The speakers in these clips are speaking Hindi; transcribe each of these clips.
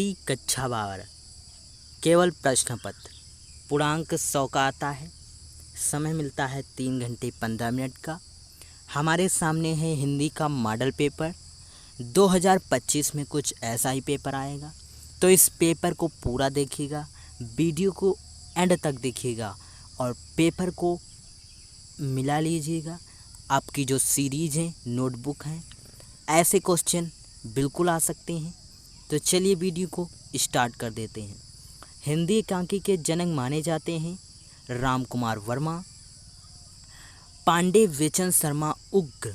हिंदी कक्षा 12 केवल प्रश्न पत्र। पूर्णांक 100 का आता है। समय मिलता है 3 घंटे 15 मिनट का। हमारे सामने है हिंदी का मॉडल पेपर। 2025 में कुछ ऐसा ही पेपर आएगा, तो इस पेपर को पूरा देखिएगा, वीडियो को एंड तक देखिएगा और पेपर को मिला लीजिएगा। आपकी जो सीरीज है, नोटबुक है, ऐसे क्वेश्चन बिल्कुल आ सकते हैं। तो चलिए वीडियो को स्टार्ट कर देते हैं। हिंदी एकांकी के जनक माने जाते हैं राम कुमार वर्मा। पांडे विचन शर्मा उग्र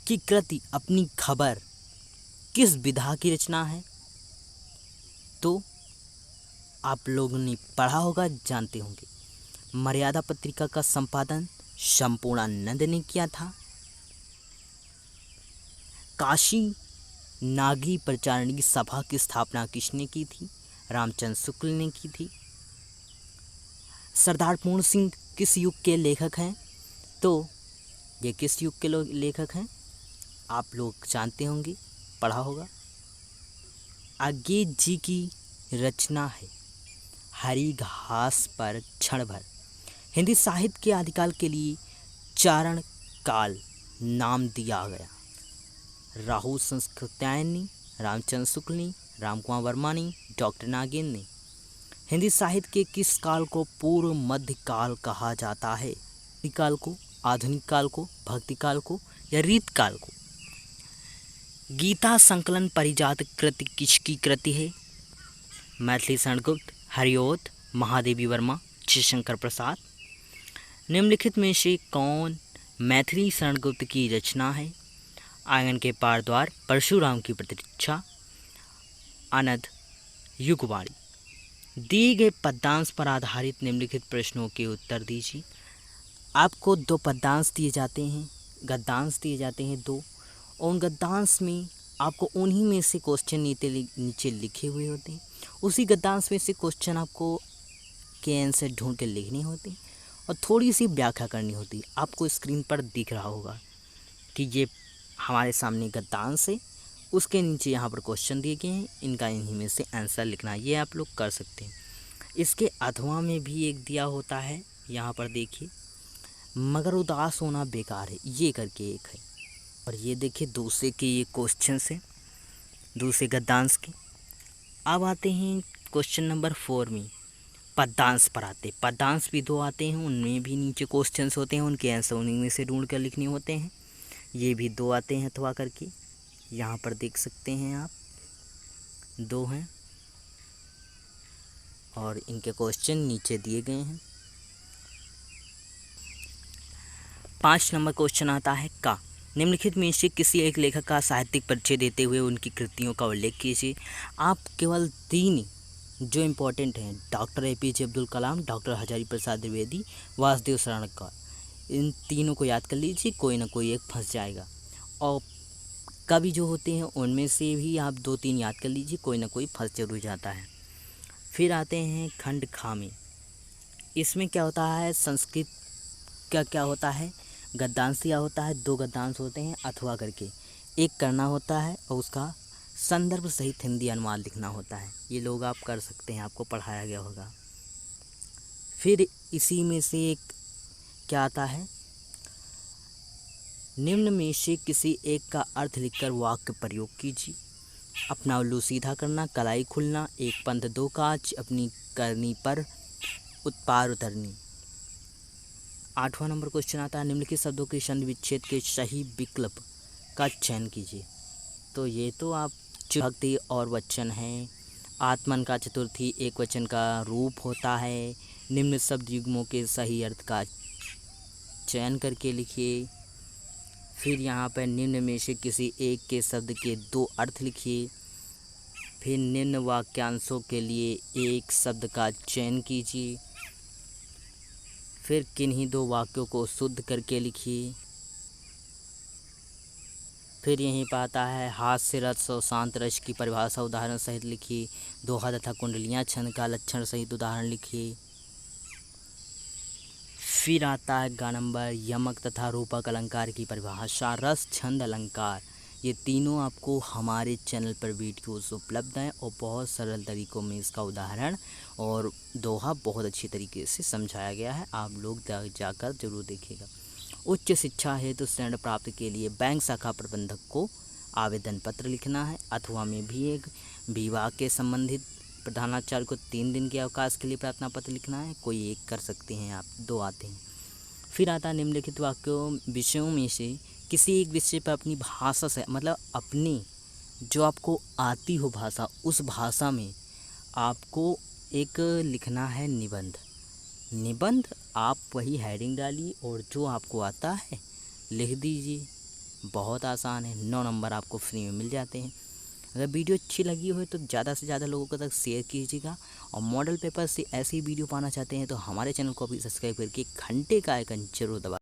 की कृति अपनी खबर किस विधा की रचना है? तो आप लोगों ने पढ़ा होगा, जानते होंगे। मर्यादा पत्रिका का संपादन संपूर्णानंद ने किया था। काशी नागी प्रचारणी सभा की स्थापना किसने की थी? रामचंद्र शुक्ल ने की थी। सरदार पूर्ण सिंह किस युग के लेखक हैं? तो ये किस युग के लेखक हैं? आप लोग जानते होंगे, पढ़ा होगा। अज्ञेय जी की रचना है हरी घास पर क्षण भर। हिंदी साहित्य के आदिकाल के लिए चारण काल नाम दिया गया। राहु संस्कृत्यायन ने, रामचंद्र शुक्ल ने, राम कुमार वर्मा ने, डॉक्टर नागेंद्र ने। हिंदी साहित्य के किस काल को पूर्व मध्य काल कहा जाता है? काल को, आधुनिक काल को, भक्ति काल को या रीत काल को? गीता संकलन परिजात कृति किसकी कृति है? मैथिली शरणगुप्त, हरिओत, महादेवी वर्मा, शिवशंकर प्रसाद। निम्नलिखित में से कौन मैथिली शरणगुप्त की रचना है? आंगन के पार द्वार, परशुराम की प्रतीक्षा, अनद, युगवाणी। दिए गए पद्यांश पर आधारित निम्नलिखित प्रश्नों के उत्तर दीजिए। आपको 2 पद्यांश दिए जाते हैं, गद्यांश दिए जाते हैं 2, और उन गद्यांश में आपको उन्हीं में से क्वेश्चन नीचे लिखे हुए होते हैं। उसी गद्यांश में से क्वेश्चन आपको के आंसर ढूंढ के लिखने होते हैं और थोड़ी सी व्याख्या करनी होती है। आपको स्क्रीन पर दिख रहा होगा कि ये हमारे सामने गद्यांश है, उसके नीचे यहाँ पर क्वेश्चन दिए गए हैं, इनका इन्हीं में से आंसर लिखना है। ये आप लोग कर सकते हैं। इसके अथवा में भी एक दिया होता है, यहाँ पर देखिए, मगर उदास होना बेकार है, ये करके एक है। और ये देखिए दूसरे के ये क्वेश्चन है, दूसरे गद्यांश के। अब आते हैं क्वेश्चन नंबर 4 में, पद्यांश पर आते। पद्यांश भी 2 आते हैं, उनमें भी नीचे क्वेश्चंस होते हैं, उनके आंसर उन्हीं में से ढूंढ कर लिखने होते हैं। ये भी 2 आते हैं अथवा करके, यहाँ पर देख सकते हैं आप, 2 हैं और इनके क्वेश्चन नीचे दिए गए हैं। 5 नंबर क्वेश्चन आता है का। निम्नलिखित में से किसी एक लेखक का साहित्यिक परिचय देते हुए उनकी कृतियों का उल्लेख कीजिए। आप केवल 3 जो इम्पोर्टेंट हैं, doctor APJ Abdul Kalam, doctor Hazari Prasad Dwivedi, Vasudev Savarkar, इन तीनों को याद कर लीजिए, कोई ना कोई एक फंस जाएगा। और कवि जो होते हैं उनमें से भी आप 2-3 याद कर लीजिए, कोई ना कोई फंस जरूर जाता है। फिर आते हैं खंड खा में। इसमें क्या होता है, संस्कृत का क्या होता है, गद्यांश दिया होता है, 2 गद्यांश होते हैं अथवा करके, एक करना होता है और उसका संदर्भ सहित हिंदी अनुवाद लिखना होता है। ये लोग आप कर सकते हैं, आपको पढ़ाया गया होगा। फिर इसी में से एक क्या आता है, निम्न में से किसी एक का अर्थ लिखकर वाक्य प्रयोग कीजिए। अपना उल्लू सीधा करना, कलाई खुलना, एक पंथ 2 काज, अपनी करनी पर उत्पार उतरनी। 8वां नंबर क्वेश्चन आता है, निम्नलिखित शब्दों के छंद विच्छेद के सही विकल्प का चयन कीजिए। तो ये तो आप भक्ति और वचन है। आत्मन का चतुर्थी एक वचन का रूप होता है। निम्न शब्द युग्मों के सही अर्थ का चयन करके लिखिए। फिर यहाँ पर निम्न में से किसी एक के शब्द के 2 अर्थ लिखिए। फिर निम्न वाक्यांशों के लिए एक शब्द का चयन कीजिए। फिर किन्हीं 2 वाक्यों को शुद्ध करके लिखिए। फिर यहीं पर आता है हास्य रस और शांत रस की परिभाषा उदाहरण सहित लिखिए। दोहा तथा कुंडलियाँ छंद का लक्षण सहित उदाहरण लिखिए। फिर आता है ग नंबर यमक तथा रूपक अलंकार की परिभाषा। रस छंद अलंकार ये तीनों आपको हमारे चैनल पर वीडियोस उपलब्ध हैं और बहुत सरल तरीक़ों में इसका उदाहरण और दोहा बहुत अच्छी तरीके से समझाया गया है। आप लोग जाकर ज़रूर देखिएगा। उच्च शिक्षा हेतु ऋण प्राप्ति के लिए बैंक शाखा प्रबंधक को आवेदन पत्र लिखना है, अथवा में भी एक विभाग के संबंधित प्रधानाचार्य को 3 दिन के अवकाश के लिए प्रार्थना पत्र लिखना है। कोई एक कर सकते हैं आप, 2 आते हैं। फिर आता है निम्नलिखित वाक्यों विषयों में से किसी एक विषय पर अपनी भाषा से, मतलब अपनी जो आपको आती हो भाषा, उस भाषा में आपको एक लिखना है निबंध। निबंध आप वही हेडिंग डालिए और जो आपको आता है लिख दीजिए। बहुत आसान है, 9 नंबर आपको फ्री में मिल जाते हैं। अगर वीडियो अच्छी लगी हो तो ज़्यादा से ज़्यादा लोगों तक शेयर कीजिएगा। और मॉडल पेपर से ऐसी वीडियो पाना चाहते हैं तो हमारे चैनल को भी सब्सक्राइब करके घंटे का आइकन जरूर दबा